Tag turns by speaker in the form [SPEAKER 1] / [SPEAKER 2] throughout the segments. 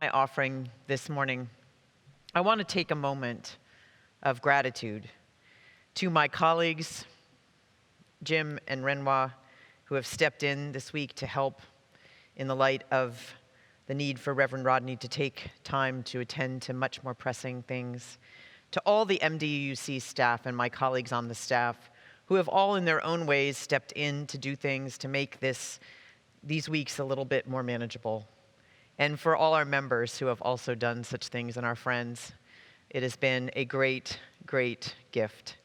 [SPEAKER 1] My offering this morning, I want to take a moment of gratitude to my colleagues, Jim and Renoir, who have stepped in this week to help in the light of the need for Reverend Rodney to take time to attend to much more pressing things. To all the MDUUC staff and my colleagues on the staff who have all in their own ways stepped in to do things to make these weeks a little bit more manageable. And for all our members who have also done such things and our friends, it has been a great, great gift,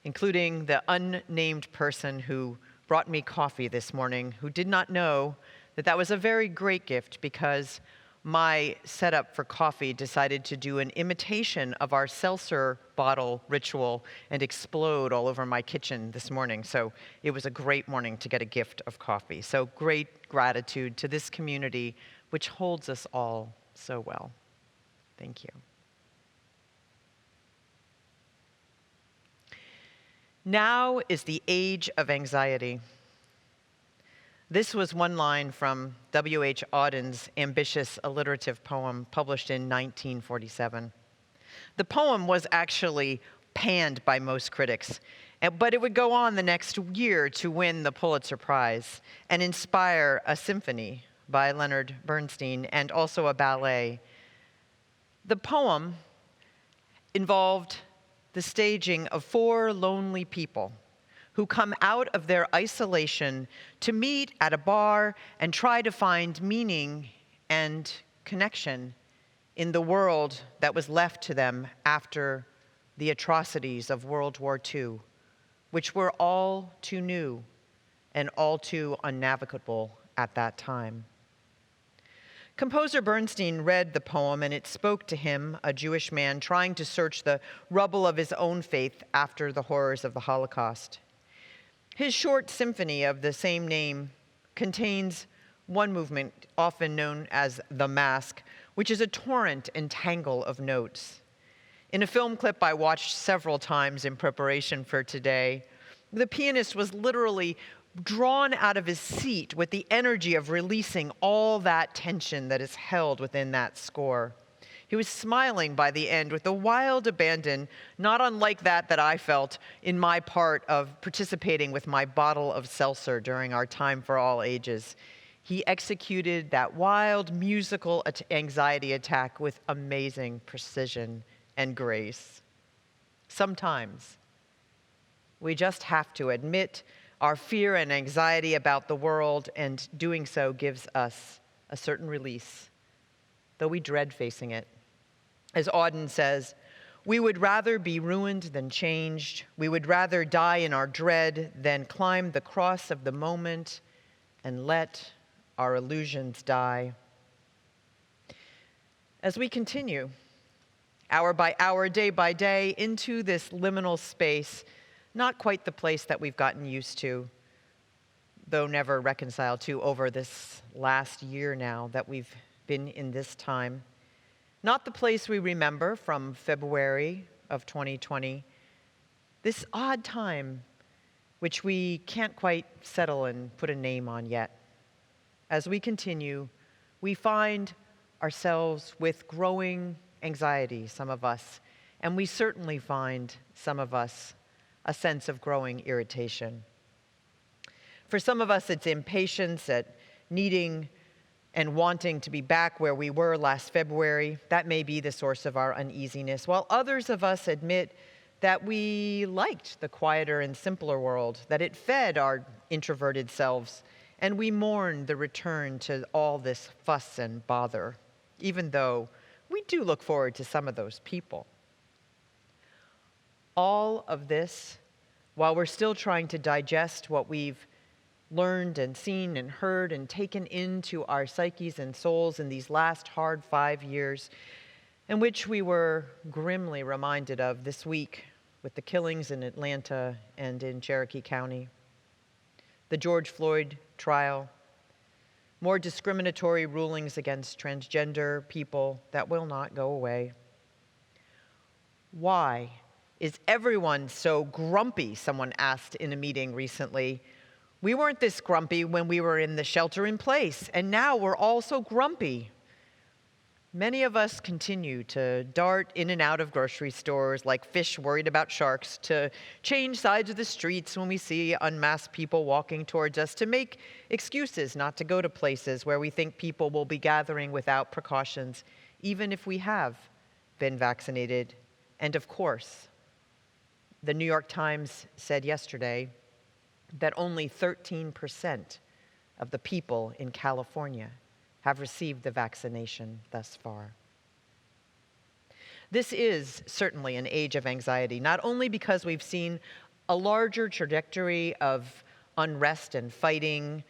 [SPEAKER 1] including the unnamed person who brought me coffee this morning, who did not know that that was a very great gift because my setup for coffee decided to do an imitation of our seltzer bottle ritual and explode all over my kitchen this morning. So it was a great morning to get a gift of coffee. So great gratitude to this community, which holds us all so well. Thank you. Now is the age of anxiety. This was one line from W.H. Auden's ambitious alliterative poem published in 1947. The poem was actually panned by most critics, but it would go on the next year to win the Pulitzer Prize and inspire a symphony by Leonard Bernstein and also a ballet. The poem involved the staging of 4 lonely people who come out of their isolation to meet at a bar and try to find meaning and connection in the world that was left to them after the atrocities of World War II, which were all too new and all too unnavigable at that time. Composer Bernstein read the poem, and it spoke to him, a Jewish man trying to search the rubble of his own faith after the horrors of the Holocaust. His short symphony of the same name contains one movement, often known as the Mask, which is a torrent and tangle of notes. In a film clip I watched several times in preparation for today, the pianist was literally drawn out of his seat with the energy of releasing all that tension that is held within that score. He was smiling by the end with a wild abandon, not unlike that I felt in my part of participating with my bottle of seltzer during our Time for All Ages. He executed that wild musical anxiety attack with amazing precision and grace. Sometimes we just have to admit our fear and anxiety about the world, and doing so gives us a certain release, though we dread facing it. As Auden says, we would rather be ruined than changed. We would rather die in our dread than climb the cross of the moment and let our illusions die. As we continue, hour by hour, day by day, into this liminal space, not quite the place that we've gotten used to, though never reconciled to over this last year now that we've been in this time. Not the place we remember from February of 2020, this odd time which we can't quite settle and put a name on yet. As we continue, we find ourselves with growing anxiety, some of us, and we certainly find, some of us, a sense of growing irritation. For some of us, it's impatience at needing and wanting to be back where we were last February. That may be the source of our uneasiness, while others of us admit that we liked the quieter and simpler world, that it fed our introverted selves, and we mourn the return to all this fuss and bother, even though we do look forward to some of those people. All of this, while we're still trying to digest what we've learned and seen and heard and taken into our psyches and souls in these last hard 5 years, in which we were grimly reminded of this week with the killings in Atlanta and in Cherokee County, the George Floyd trial, more discriminatory rulings against transgender people that will not go away. Why is everyone so grumpy? Someone asked in a meeting recently. We weren't this grumpy when we were in the shelter in place, and now we're all so grumpy. Many of us continue to dart in and out of grocery stores like fish worried about sharks, to change sides of the streets when we see unmasked people walking towards us, to make excuses not to go to places where we think people will be gathering without precautions, even if we have been vaccinated. And of course, the New York Times said yesterday that only 13% of the people in California have received the vaccination thus far. This is certainly an age of anxiety, not only because we've seen a larger trajectory of unrest and fighting,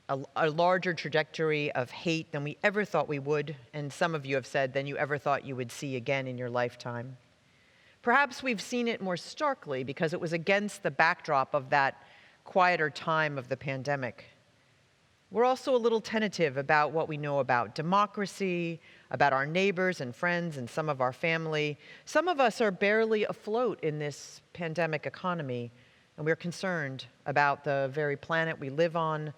[SPEAKER 1] a larger trajectory of hate than we ever thought we would, and some of you have said than you ever thought you would see again in your lifetime. Perhaps we've seen it more starkly because it was against the backdrop of that quieter time of the pandemic. We're also a little tentative about what we know about democracy, about our neighbors and friends and some of our family. Some of us are barely afloat in this pandemic economy, and we're concerned about the very planet we live on.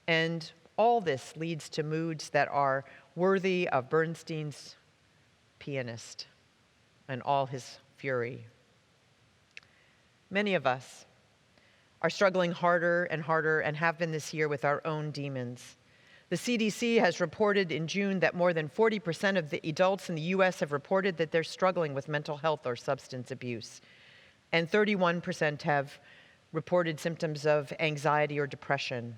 [SPEAKER 1] And all this leads to moods that are worthy of Bernstein's pianist and all his fury. Many of us are struggling harder and have been this year with our own demons. The CDC has reported in June that more than 40% of the adults in the US have reported that they're struggling with mental health or substance abuse. And 31% have reported symptoms of anxiety or depression.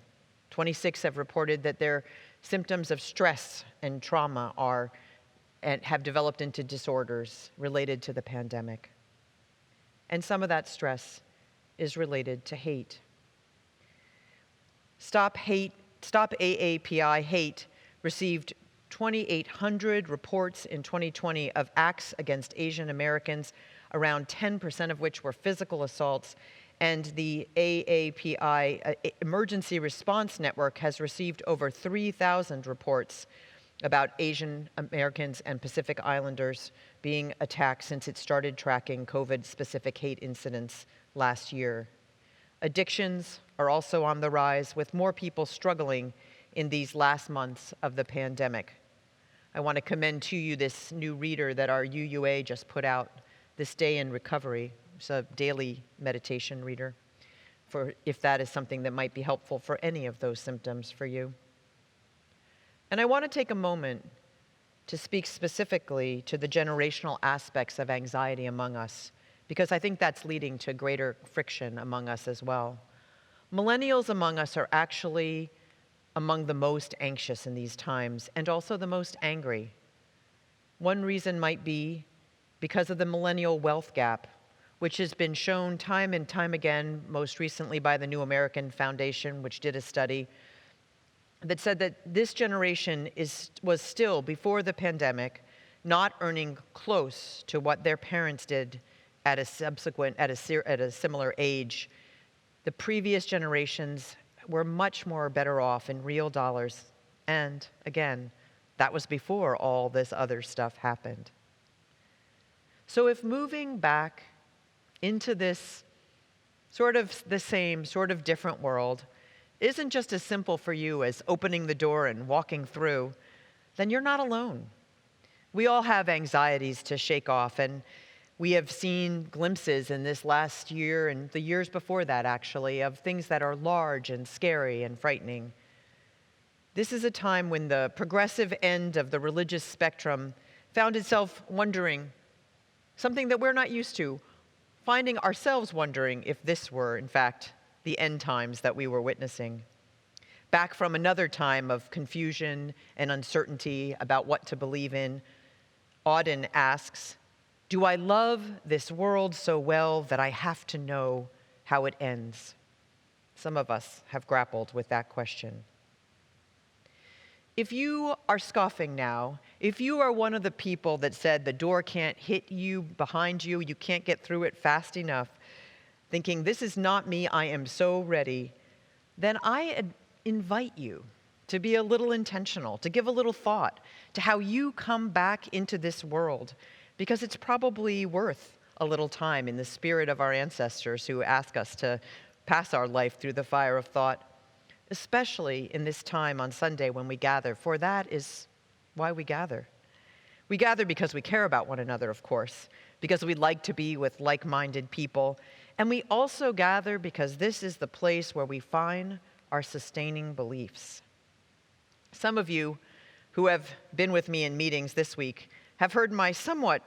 [SPEAKER 1] 26 have reported that their symptoms of stress and trauma and have developed into disorders related to the pandemic. And some of that stress is related to hate. Stop AAPI Hate received 2,800 reports in 2020 of acts against Asian Americans, around 10% of which were physical assaults. And the AAPI Emergency Response Network has received over 3,000 reports about Asian Americans and Pacific Islanders being attacked since it started tracking COVID-specific hate incidents last year. Addictions are also on the rise, with more people struggling in these last months of the pandemic. I want to commend to you this new reader that our UUA just put out, This Day in Recovery. It's a daily meditation reader, for if that is something that might be helpful for any of those symptoms for you. And I want to take a moment to speak specifically to the generational aspects of anxiety among us, because I think that's leading to greater friction among us as well. Millennials among us are actually among the most anxious in these times, and also the most angry. One reason might be because of the millennial wealth gap, which has been shown time and time again, most recently by the New American Foundation, which did a study that said that this generation was still, before the pandemic, not earning close to what their parents did at a similar age. The previous generations were much more better off in real dollars. And again, that was before all this other stuff happened. So if moving back into this sort of the same, sort of different world isn't just as simple for you as opening the door and walking through, then you're not alone. We all have anxieties to shake off, and we have seen glimpses in this last year and the years before that, actually, of things that are large and scary and frightening. This is a time when the progressive end of the religious spectrum found itself wondering something that we're not used to, finding ourselves wondering if this were, in fact, the end times that we were witnessing. Back from another time of confusion and uncertainty about what to believe in, Auden asks, "Do I love this world so well that I have to know how it ends?" Some of us have grappled with that question. If you are scoffing now, if you are one of the people that said the door can't hit you behind you, you can't get through it fast enough, thinking, this is not me, I am so ready, then I invite you to be a little intentional, to give a little thought to how you come back into this world, because it's probably worth a little time in the spirit of our ancestors who ask us to pass our life through the fire of thought, especially in this time on Sunday when we gather, for that is why we gather. We gather because we care about one another, of course, because we like to be with like-minded people, and we also gather because this is the place where we find our sustaining beliefs. Some of you who have been with me in meetings this week have heard my somewhat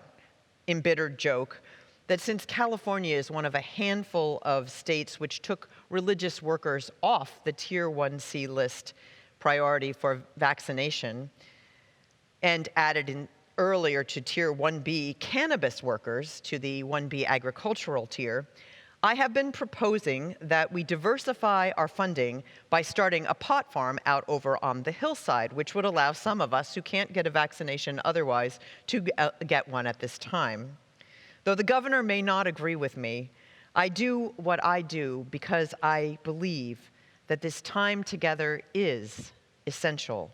[SPEAKER 1] embittered joke that since California is one of a handful of states which took religious workers off the Tier 1C list priority for vaccination and added in earlier to Tier 1B cannabis workers to the 1B agricultural tier, I have been proposing that we diversify our funding by starting a pot farm out over on the hillside, which would allow some of us who can't get a vaccination otherwise to get one at this time. Though the governor may not agree with me, I do what I do because I believe that this time together is essential.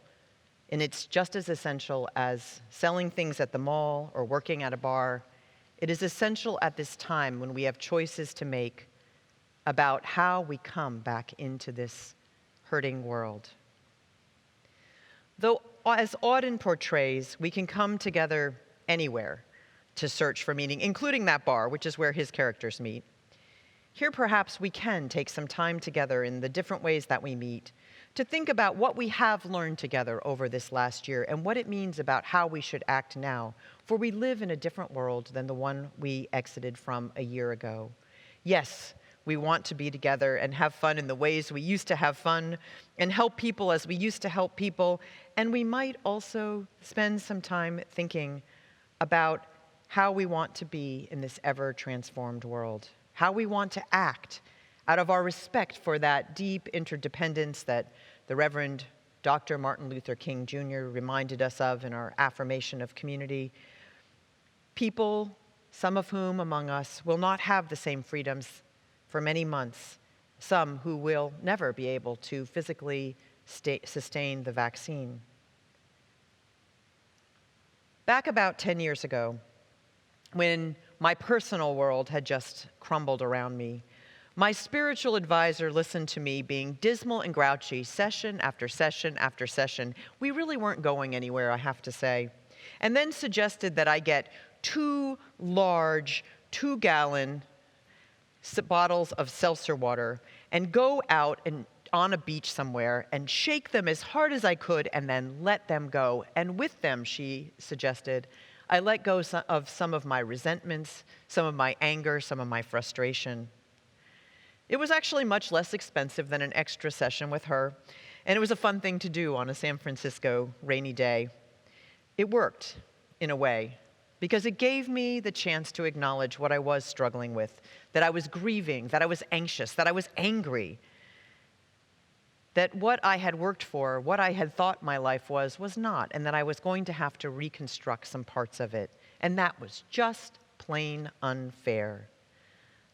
[SPEAKER 1] And it's just as essential as selling things at the mall or working at a bar. It is essential at this time when we have choices to make about how we come back into this hurting world. Though, as Auden portrays, we can come together anywhere to search for meaning, including that bar, which is where his characters meet. Here, perhaps we can take some time together in the different ways that we meet to think about what we have learned together over this last year and what it means about how we should act now, for we live in a different world than the one we exited from a year ago. Yes, we want to be together and have fun in the ways we used to have fun and help people as we used to help people, and we might also spend some time thinking about how we want to be in this ever-transformed world, how we want to act out of our respect for that deep interdependence that the Reverend Dr. Martin Luther King Jr. reminded us of in our affirmation of community. People, some of whom among us will not have the same freedoms for many months, some who will never be able to physically sustain the vaccine. Back about 10 years ago, when my personal world had just crumbled around me, my spiritual advisor listened to me being dismal and grouchy session after session after session. We really weren't going anywhere, I have to say. And then suggested that I get 2 large 2-gallon bottles of seltzer water and go out and on a beach somewhere and shake them as hard as I could and then let them go. And with them, she suggested, I let go of some of my resentments, some of my anger, some of my frustration. It was actually much less expensive than an extra session with her, and it was a fun thing to do on a San Francisco rainy day. It worked, in a way, because it gave me the chance to acknowledge what I was struggling with, that I was grieving, that I was anxious, that I was angry, that what I had worked for, what I had thought my life was not, and that I was going to have to reconstruct some parts of it. And that was just plain unfair.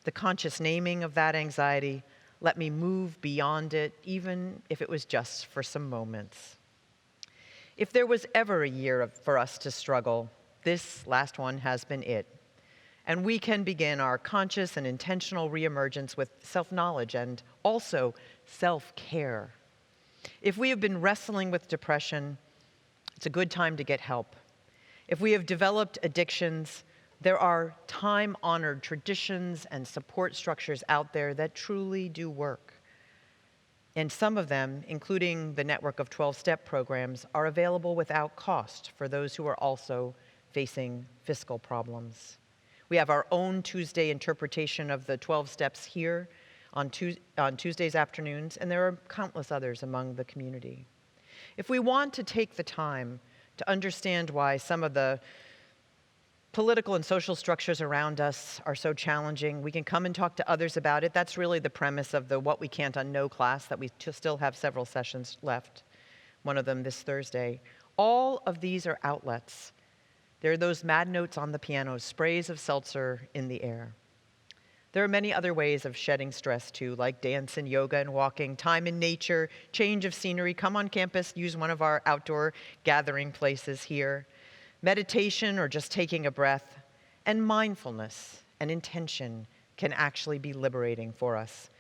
[SPEAKER 1] The conscious naming of that anxiety let me move beyond it, even if it was just for some moments. If there was ever a year for us to struggle, this last one has been it. And we can begin our conscious and intentional reemergence with self-knowledge and also self-care. If we have been wrestling with depression, it's a good time to get help. If we have developed addictions, there are time-honored traditions and support structures out there that truly do work. And some of them, including the network of 12-step programs, are available without cost for those who are also facing fiscal problems. We have our own Tuesday interpretation of the 12 steps here on Tuesdays afternoons, and there are countless others among the community. If we want to take the time to understand why some of the political and social structures around us are so challenging, we can come and talk to others about it. That's really the premise of the What We Can't Unknow class that we still have several sessions left, one of them this Thursday. All of these are outlets. There are those mad notes on the piano, sprays of seltzer in the air. There are many other ways of shedding stress too, like dance and yoga and walking, time in nature, change of scenery, come on campus, use one of our outdoor gathering places here. Meditation or just taking a breath, and mindfulness and intention can actually be liberating for us.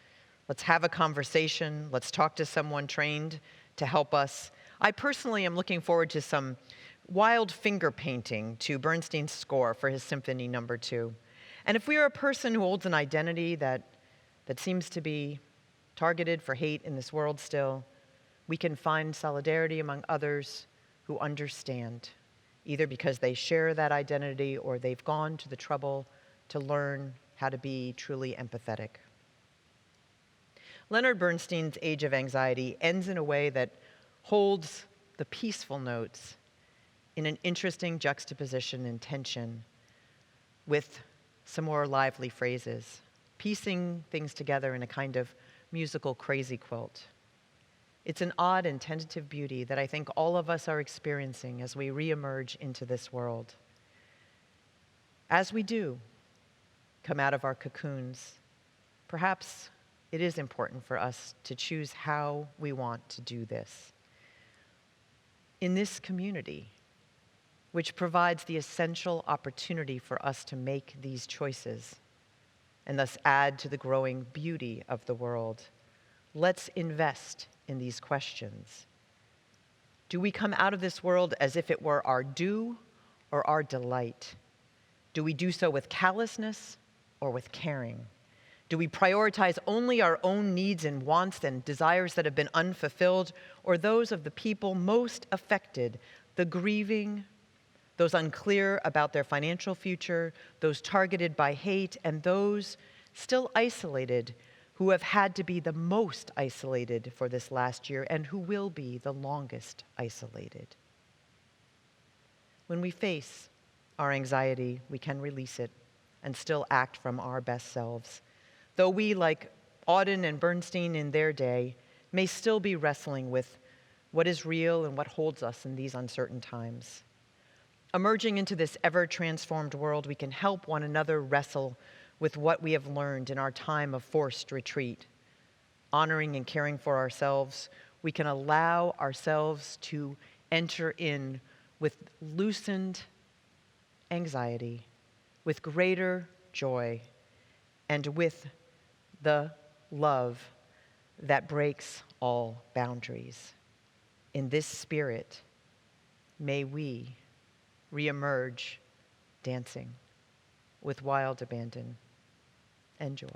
[SPEAKER 1] Let's have a conversation. Let's talk to someone trained to help us. I personally am looking forward to some wild finger painting to Bernstein's score for his Symphony No. 2. And if we are a person who holds an identity that seems to be targeted for hate in this world still, we can find solidarity among others who understand, either because they share that identity or they've gone to the trouble to learn how to be truly empathetic. Leonard Bernstein's Age of Anxiety ends in a way that holds the peaceful notes in an interesting juxtaposition and tension with some more lively phrases, piecing things together in a kind of musical crazy quilt. It's an odd and tentative beauty that I think all of us are experiencing as we reemerge into this world. As we do come out of our cocoons, perhaps it is important for us to choose how we want to do this. In this community, which provides the essential opportunity for us to make these choices and thus add to the growing beauty of the world, let's invest in these questions. Do we come out of this world as if it were our due or our delight? Do we do so with callousness or with caring? Do we prioritize only our own needs and wants and desires that have been unfulfilled, or those of the people most affected, the grieving, those unclear about their financial future, those targeted by hate, and those still isolated who have had to be the most isolated for this last year and who will be the longest isolated? When we face our anxiety, we can release it and still act from our best selves. Though we, like Auden and Bernstein in their day, may still be wrestling with what is real and what holds us in these uncertain times. Emerging into this ever-transformed world, we can help one another wrestle with what we have learned in our time of forced retreat. Honoring and caring for ourselves, we can allow ourselves to enter in with loosened anxiety, with greater joy, and with the love that breaks all boundaries. In this spirit, may we reemerge dancing with wild abandon and joy.